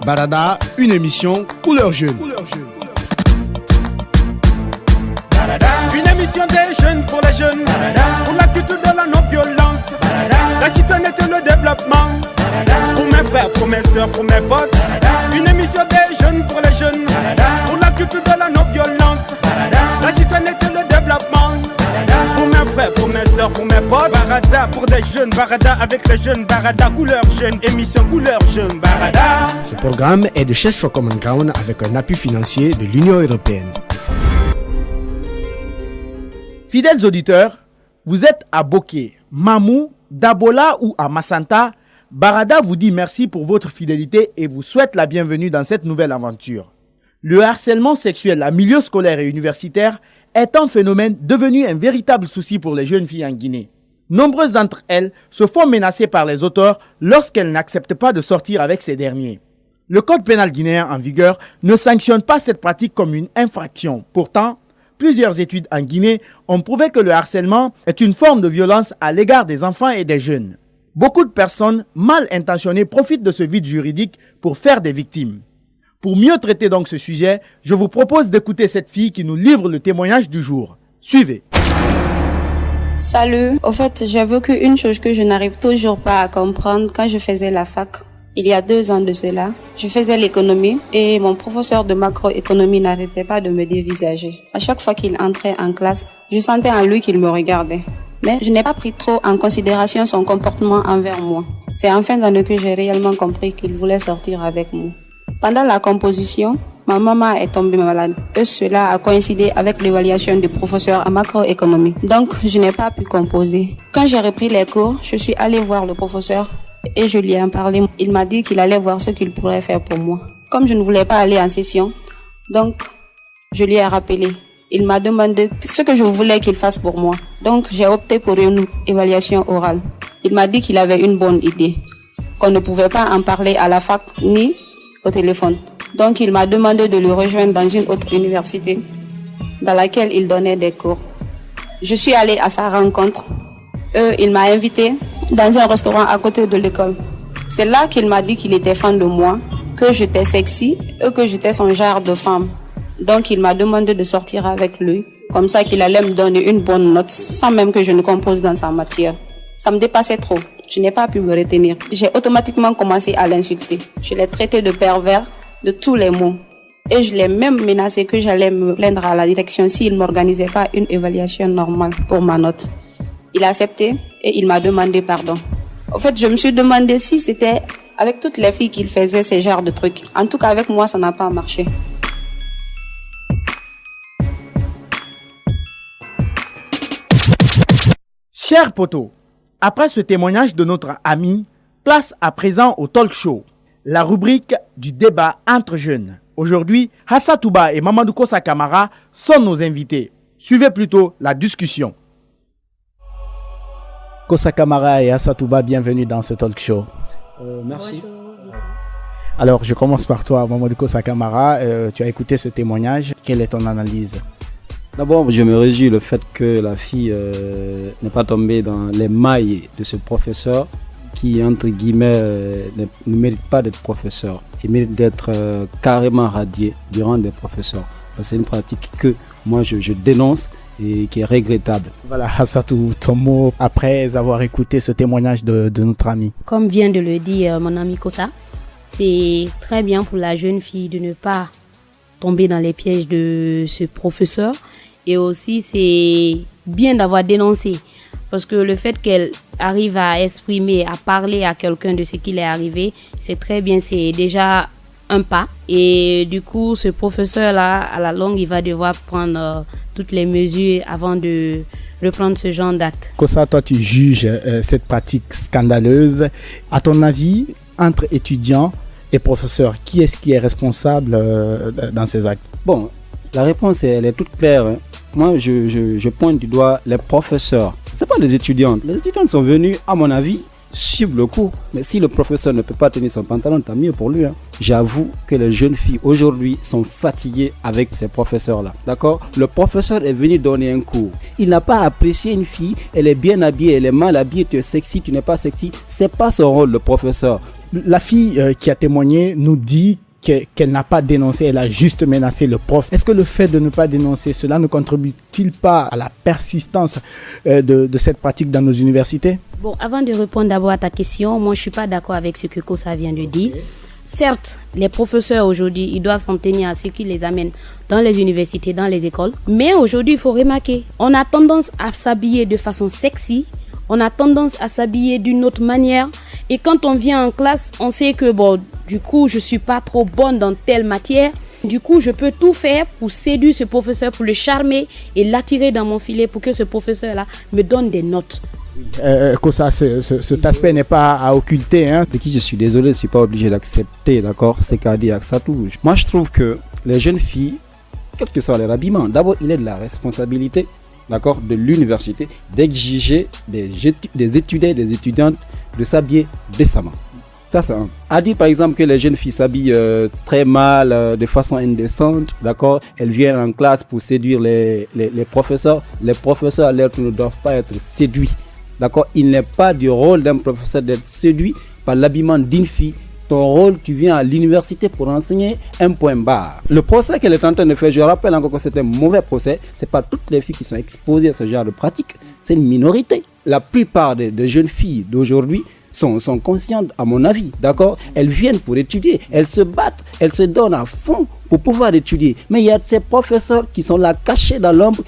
Barada, une émission couleur jeune. Une émission des jeunes pour les jeunes, pour la culture de la non-violence, la citoyenneté et le développement, pour mes frères, pour mes soeurs, pour mes potes. Une émission des jeunes pour les jeunes, pour la culture de la non-violence, la citoyenneté et le développement, pour mes frères, pour mes soeurs, pour mes potes. Barada pour des jeunes, Barada avec les jeunes, Barada couleur jeune, émission couleur jeune, Barada. Ce programme est de Church for Common Ground avec un appui financier de l'Union européenne. Fidèles auditeurs, vous êtes à Boké, Mamou, Dabola ou à Massanta, Barada vous dit merci pour votre fidélité et vous souhaite la bienvenue dans cette nouvelle aventure. Le harcèlement sexuel à milieu scolaire et universitaire est un phénomène devenu un véritable souci pour les jeunes filles en Guinée. Nombreuses d'entre elles se font menacer par les auteurs lorsqu'elles n'acceptent pas de sortir avec ces derniers. Le code pénal guinéen en vigueur ne sanctionne pas cette pratique comme une infraction. Pourtant, plusieurs études en Guinée ont prouvé que le harcèlement est une forme de violence à l'égard des enfants et des jeunes. Beaucoup de personnes mal intentionnées profitent de ce vide juridique pour faire des victimes. Pour mieux traiter donc ce sujet, je vous propose d'écouter cette fille qui nous livre le témoignage du jour. Suivez. Salut, au fait, j'ai vécu une chose que je n'arrive toujours pas à comprendre quand je faisais la fac. Il y a 2 ans de cela, je faisais l'économie et mon professeur de macroéconomie n'arrêtait pas de me dévisager. À chaque fois qu'il entrait en classe, je sentais en lui qu'il me regardait. Mais je n'ai pas pris trop en considération son comportement envers moi. C'est en fin d'année que j'ai réellement compris qu'il voulait sortir avec moi. Pendant la composition, ma maman est tombée malade et cela a coïncidé avec l'évaluation du professeur en macroéconomie. Donc, je n'ai pas pu composer. Quand j'ai repris les cours, je suis allée voir le professeur et je lui ai en parlé. Il m'a dit qu'il allait voir ce qu'il pourrait faire pour moi. Comme je ne voulais pas aller en session, donc je lui ai rappelé. Il m'a demandé ce que je voulais qu'il fasse pour moi. Donc j'ai opté pour une évaluation orale. Il m'a dit qu'il avait une bonne idée, qu'on ne pouvait pas en parler à la fac ni au téléphone. Donc il m'a demandé de le rejoindre dans une autre université dans laquelle il donnait des cours. Je suis allée à sa rencontre. Il m'a invité dans un restaurant à côté de l'école. C'est là qu'il m'a dit qu'il était fan de moi, que j'étais sexy et que j'étais son genre de femme. Donc il m'a demandé de sortir avec lui, comme ça qu'il allait me donner une bonne note sans même que je ne compose dans sa matière. Ça me dépassait trop, je n'ai pas pu me retenir. J'ai automatiquement commencé à l'insulter. Je l'ai traité de pervers de tous les mots. Et je l'ai même menacé que j'allais me plaindre à la direction s'il ne m'organisait pas une évaluation normale pour ma note. Il a accepté et il m'a demandé pardon. En fait, je me suis demandé si c'était avec toutes les filles qu'il faisait ce genre de trucs. En tout cas, avec moi, ça n'a pas marché. Chers potos, après ce témoignage de notre ami, place à présent au talk show, la rubrique du débat entre jeunes. Aujourd'hui, Hassatouba et Mamadou Kosa Kamara sont nos invités. Suivez plutôt la discussion. Kosa Kamara et Hassatouba, bienvenue dans ce talk show. Merci. Bonjour. Alors, je commence par toi, Mamadou Kosa Kamara. Tu as écouté ce témoignage. Quelle est ton analyse? D'abord, je me réjouis le fait que la fille n'est pas tombée dans les mailles de ce professeur qui, entre guillemets, ne mérite pas d'être professeur. Il mérite d'être carrément radié du rang des professeurs. C'est une pratique que moi, je dénonce et qui est regrettable. Voilà, Hassatou, ton mot après avoir écouté ce témoignage de notre ami. Comme vient de le dire mon ami Kosa, c'est très bien pour la jeune fille de ne pas tomber dans les pièges de ce professeur. Et aussi, c'est bien d'avoir dénoncé. Parce que le fait qu'elle arrive à exprimer, à parler à quelqu'un de ce qui lui est arrivé, c'est très bien, c'est déjà un pas. Et du coup, ce professeur-là, à la longue, il va devoir prendre toutes les mesures avant de reprendre ce genre d'acte. Kosa, toi, tu juges cette pratique scandaleuse. À ton avis, entre étudiants et professeurs, qui est responsable dans ces actes? Bon, la réponse, elle est toute claire. Moi, je pointe du doigt les professeurs. Ce n'est pas les étudiantes. Les étudiantes sont venues, à mon avis, suivre le cours. Mais si le professeur ne peut pas tenir son pantalon, tant mieux pour lui. J'avoue que les jeunes filles aujourd'hui sont fatiguées avec ces professeurs-là. D'accord? Le professeur est venu donner un cours. Il n'a pas apprécié une fille, elle est bien habillée, elle est mal habillée, tu es sexy, tu n'es pas sexy. C'est pas son rôle, le professeur. La fille qui a témoigné nous dit qu'elle n'a pas dénoncé, elle a juste menacé le prof. Est-ce que le fait de ne pas dénoncer cela ne contribue-t-il pas à la persistance de cette pratique dans nos universités? Bon, avant de répondre d'abord à ta question, moi je ne suis pas d'accord avec ce que Kosa vient de dire. Certes, les professeurs aujourd'hui, ils doivent s'en tenir à ce qui les amène dans les universités, dans les écoles. Mais aujourd'hui, il faut remarquer, on a tendance à s'habiller de façon sexy, on a tendance à s'habiller d'une autre manière. Et quand on vient en classe, on sait que bon, du coup, je ne suis pas trop bonne dans telle matière. Du coup, je peux tout faire pour séduire ce professeur, pour le charmer et l'attirer dans mon filet pour que ce professeur-là me donne des notes. Kosa, cet aspect n'est pas à occulter. De qui je suis désolé, je ne suis pas obligé d'accepter, d'accord, ce qu'a dit Aksatou. Moi, je trouve que les jeunes filles, quel que soit leur habillement, d'abord, il est de la responsabilité, d'accord, de l'université d'exiger des étudiants et des étudiantes de s'habiller décemment. Ça, c'est un. A dit par exemple que les jeunes filles s'habillent très mal, de façon indécente, d'accord. Elles viennent en classe pour séduire les professeurs. Les professeurs, à l'air, ne doivent pas être séduits, d'accord. Il n'est pas du rôle d'un professeur d'être séduit par l'habillement d'une fille. Ton rôle, tu viens à l'université pour enseigner un point barre. Le procès qu'elle est en train de faire, je rappelle encore que c'est un mauvais procès. C'est pas toutes les filles qui sont exposées à ce genre de pratique. C'est une minorité. La plupart des jeunes filles d'aujourd'hui sont conscientes, à mon avis, d'accord? Elles viennent pour étudier, elles se battent, elles se donnent à fond pour pouvoir étudier. Mais il y a ces professeurs qui sont là cachés dans l'ombre,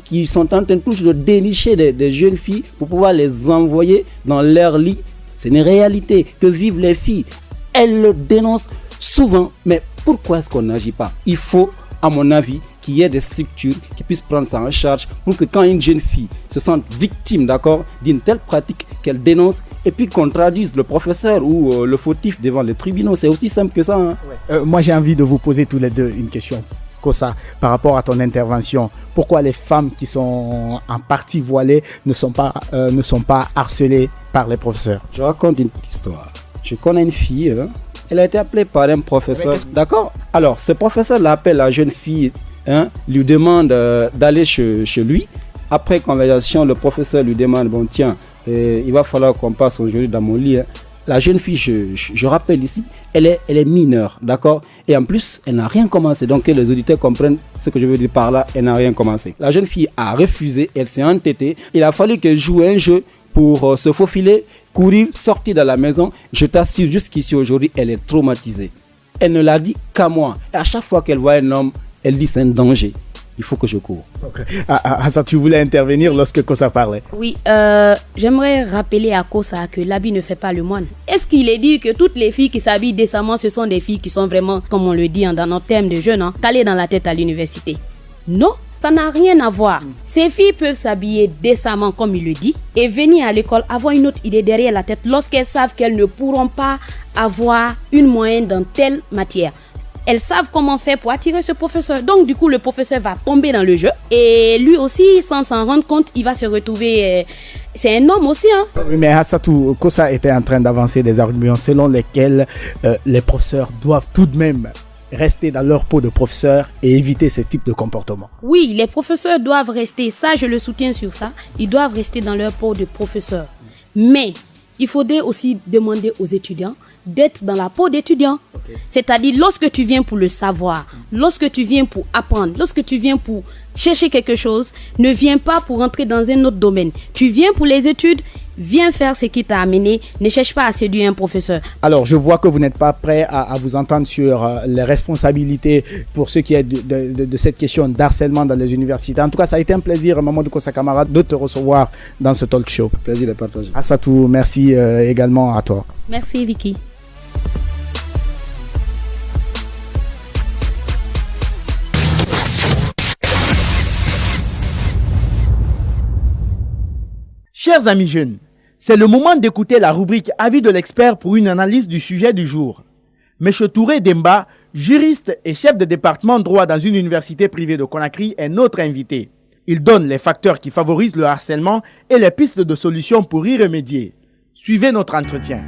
qui sont en train toujours de dénicher des jeunes filles pour pouvoir les envoyer dans leur lit. C'est une réalité que vivent les filles. Elles le dénoncent souvent, mais pourquoi est-ce qu'on n'agit pas? Il faut, à mon avis, qu'il y ait des structures qui puissent prendre ça en charge pour que quand une jeune fille se sente victime, d'accord, d'une telle pratique, qu'elle dénonce et puis qu'on traduise le professeur ou le fautif devant les tribunaux. C'est aussi simple que ça. Moi, j'ai envie de vous poser tous les deux une question. Kosa, par rapport à ton intervention, pourquoi les femmes qui sont en partie voilées ne sont pas harcelées par les professeurs? Je raconte une petite histoire. Je connais une fille, elle a été appelée par un professeur, d'accord? Alors, ce professeur l'appelle la jeune fille, lui demande d'aller chez lui. Après conversation, le professeur lui demande, bon tiens, il va falloir qu'on passe aujourd'hui dans mon lit. La jeune fille, je rappelle ici, elle est mineure, d'accord? Et en plus, elle n'a rien commencé. Donc que les auditeurs comprennent ce que je veux dire par là, elle n'a rien commencé. La jeune fille a refusé, elle s'est entêtée. Il a fallu qu'elle joue un jeu pour se faufiler, courir, sortir de la maison. Je t'assure, jusqu'ici aujourd'hui, elle est traumatisée. Elle ne l'a dit qu'à moi. Et à chaque fois qu'elle voit un homme, elle dit c'est un danger. Il faut que je cours. Okay. Hassan, tu voulais intervenir lorsque Kosa parlait? Oui, j'aimerais rappeler à Kosa que l'habit ne fait pas le moine. Est-ce qu'il est dit que toutes les filles qui s'habillent décemment, ce sont des filles qui sont vraiment, comme on le dit dans nos termes de jeunes, calées dans la tête à l'université? Non, ça n'a rien à voir. Ces filles peuvent s'habiller décemment, comme il le dit, et venir à l'école avoir une autre idée derrière la tête lorsqu'elles savent qu'elles ne pourront pas avoir une moyenne dans telle matière. Elles savent comment faire pour attirer ce professeur. Donc, du coup, le professeur va tomber dans le jeu. Et lui aussi, sans s'en rendre compte, il va se retrouver... c'est un homme aussi. Oui, mais Hassatou, Kosa était en train d'avancer des arguments selon lesquels les professeurs doivent tout de même rester dans leur peau de professeur et éviter ce type de comportement. Oui, les professeurs doivent rester. Ça, je le soutiens sur ça. Ils doivent rester dans leur peau de professeur. Mais il faudrait aussi demander aux étudiants d'être dans la peau d'étudiant. Okay. C'est-à-dire, lorsque tu viens pour le savoir, lorsque tu viens pour apprendre, lorsque tu viens pour chercher quelque chose, ne viens pas pour entrer dans un autre domaine. Tu viens pour les études, viens faire ce qui t'a amené, ne cherche pas à séduire un professeur. Alors, je vois que vous n'êtes pas prêt à vous entendre sur les responsabilités pour ce qui est de cette question d'harcèlement dans les universités. En tout cas, ça a été un plaisir, Mamadou Kosa Kamara, de te recevoir dans ce talk show. Plaisir de partager. Hassatou, merci également à toi. Merci, Vicky. Chers amis jeunes, c'est le moment d'écouter la rubrique Avis de l'expert pour une analyse du sujet du jour. M. Touré Demba, juriste et chef de département droit dans une université privée de Conakry, est notre invité. Il donne les facteurs qui favorisent le harcèlement et les pistes de solutions pour y remédier. Suivez notre entretien.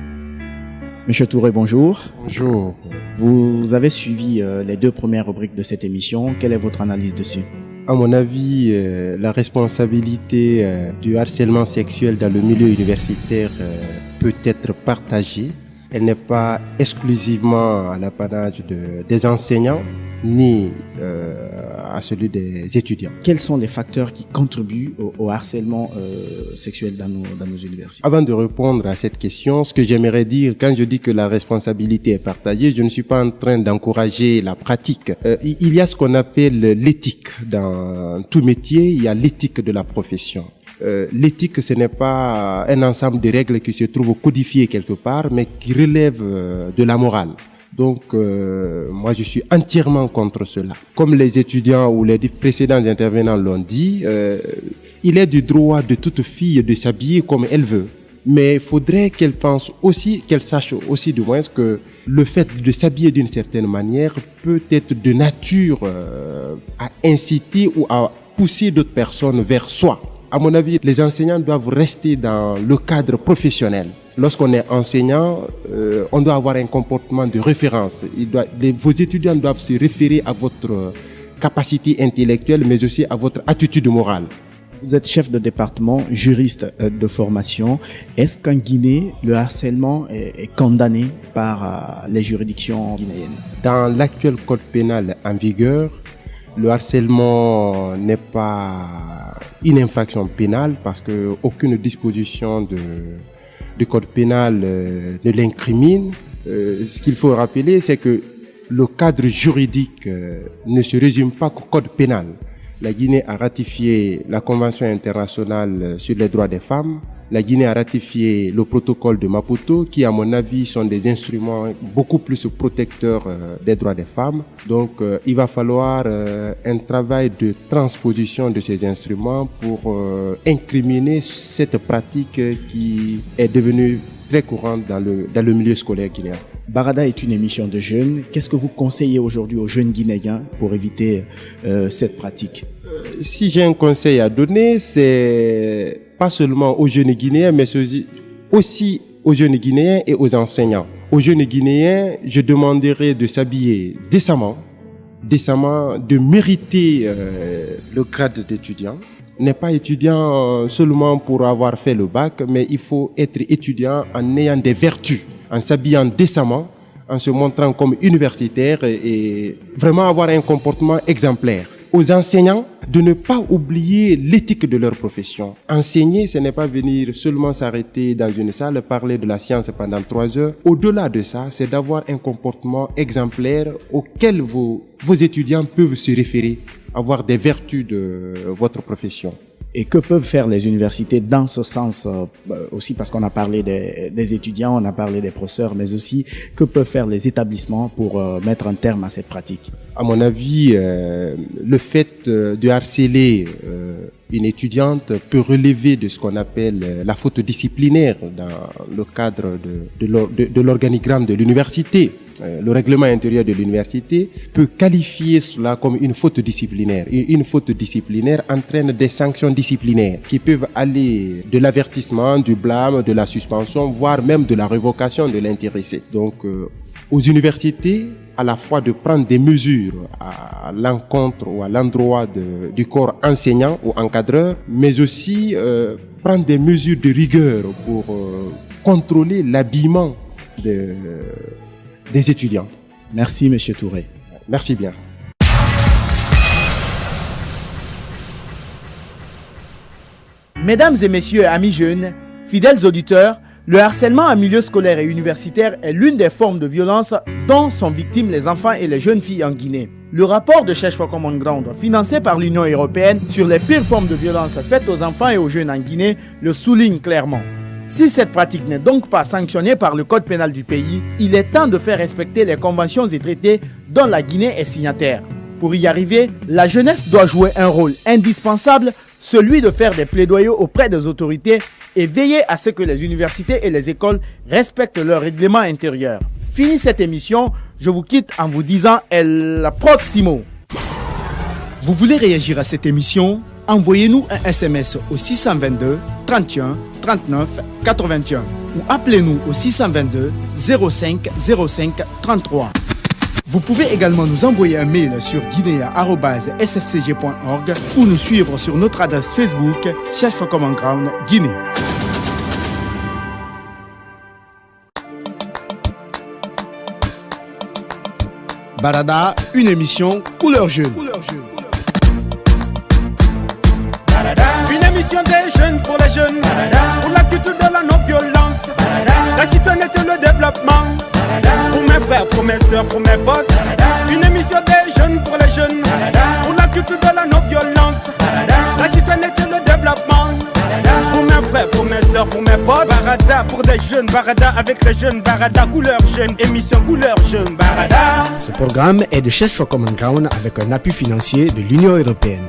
Monsieur Touré, bonjour. Bonjour. Vous avez suivi les 2 premières rubriques de cette émission. Quelle est votre analyse dessus? À mon avis, la responsabilité du harcèlement sexuel dans le milieu universitaire peut être partagée. Elle n'est pas exclusivement à l'apanage des enseignants ni à celui des étudiants. Quels sont les facteurs qui contribuent au harcèlement sexuel dans nos universités? Avant de répondre à cette question, ce que j'aimerais dire, quand je dis que la responsabilité est partagée, je ne suis pas en train d'encourager la pratique. Il y a ce qu'on appelle l'éthique. Dans tout métier, il y a l'éthique de la profession. L'éthique, ce n'est pas un ensemble de règles qui se trouvent codifiées quelque part, mais qui relèvent de la morale. Donc, moi, je suis entièrement contre cela. Comme les étudiants ou les précédents intervenants l'ont dit, il est du droit de toute fille de s'habiller comme elle veut. Mais il faudrait qu'elle pense aussi, qu'elle sache aussi du moins que le fait de s'habiller d'une certaine manière peut être de nature à inciter ou à pousser d'autres personnes vers soi. À mon avis, les enseignants doivent rester dans le cadre professionnel. Lorsqu'on est enseignant, on doit avoir un comportement de référence. Vos étudiants doivent se référer à votre capacité intellectuelle, mais aussi à votre attitude morale. Vous êtes chef de département, juriste de formation. Est-ce qu'en Guinée, le harcèlement est condamné par les juridictions guinéennes? Dans l'actuel code pénal en vigueur, le harcèlement n'est pas une infraction pénale parce qu'aucune disposition du code pénal ne l'incrimine. Ce qu'il faut rappeler, c'est que le cadre juridique ne se résume pas qu'au code pénal. La Guinée a ratifié la Convention internationale sur les droits des femmes. La Guinée a ratifié le protocole de Maputo, qui, à mon avis, sont des instruments beaucoup plus protecteurs des droits des femmes. Donc, il va falloir un travail de transposition de ces instruments pour incriminer cette pratique qui est devenue très courante dans le milieu scolaire guinéen. Barada est une émission de jeunes. Qu'est-ce que vous conseillez aujourd'hui aux jeunes Guinéens pour éviter cette pratique? Si j'ai un conseil à donner, c'est pas seulement aux jeunes Guinéens, mais aussi aux jeunes Guinéens et aux enseignants. Aux jeunes Guinéens, je demanderais de s'habiller décemment, de mériter le grade d'étudiant. N'est pas étudiant seulement pour avoir fait le bac, mais il faut être étudiant en ayant des vertus, en s'habillant décemment, en se montrant comme universitaire et vraiment avoir un comportement exemplaire. Aux enseignants, de ne pas oublier l'éthique de leur profession. Enseigner, ce n'est pas venir seulement s'arrêter dans une salle, parler de la science pendant 3 heures. Au-delà de ça, c'est d'avoir un comportement exemplaire auquel vos étudiants peuvent se référer, avoir des vertus de votre profession. Et que peuvent faire les universités dans ce sens aussi, parce qu'on a parlé des étudiants, on a parlé des professeurs, mais aussi que peuvent faire les établissements pour mettre un terme à cette pratique? À mon avis, le fait de harceler une étudiante peut relever de ce qu'on appelle la faute disciplinaire dans le cadre de l'organigramme de l'université. Le règlement intérieur de l'université peut qualifier cela comme une faute disciplinaire. Et une faute disciplinaire entraîne des sanctions disciplinaires qui peuvent aller de l'avertissement, du blâme, de la suspension, voire même de la révocation de l'intéressé. Donc, aux universités, à la fois de prendre des mesures à l'encontre ou à l'endroit du corps enseignant ou encadreur, mais aussi prendre des mesures de rigueur pour contrôler l'habillement des étudiants. Merci, Monsieur Touré. Merci bien. Mesdames et messieurs, amis jeunes, fidèles auditeurs, le harcèlement en milieu scolaire et universitaire est l'une des formes de violence dont sont victimes les enfants et les jeunes filles en Guinée. Le rapport de Search for Common Ground, financé par l'Union européenne sur les pires formes de violence faites aux enfants et aux jeunes en Guinée, le souligne clairement. Si cette pratique n'est donc pas sanctionnée par le code pénal du pays, il est temps de faire respecter les conventions et traités dont la Guinée est signataire. Pour y arriver, la jeunesse doit jouer un rôle indispensable, celui de faire des plaidoyers auprès des autorités et veiller à ce que les universités et les écoles respectent leurs règlements intérieurs. Fini cette émission, je vous quitte en vous disant El Proximo. Vous voulez réagir à cette émission? Envoyez-nous un SMS au 622 31 39 81. ou appelez-nous au 622 05 05 33. Vous pouvez également nous envoyer un mail sur guinea@sfcg.org ou nous suivre sur notre adresse Facebook Search for Common Ground Guinée. Barada, une émission couleur jeune. Une émission des jeunes pour les jeunes, pour la culture de la non-violence, la citoyenneté et le développement, pour mes frères, pour mes soeurs, pour mes potes. Une émission des jeunes pour les jeunes, pour la culture de la non-violence, la citoyenneté et le développement, pour mes frères, pour mes soeurs, pour mes potes. Barada pour des jeunes, Barada avec les jeunes, Barada couleur jeune, émission couleur jeune, Barada. Ce programme est de Search for Common Ground avec un appui financier de l'Union européenne.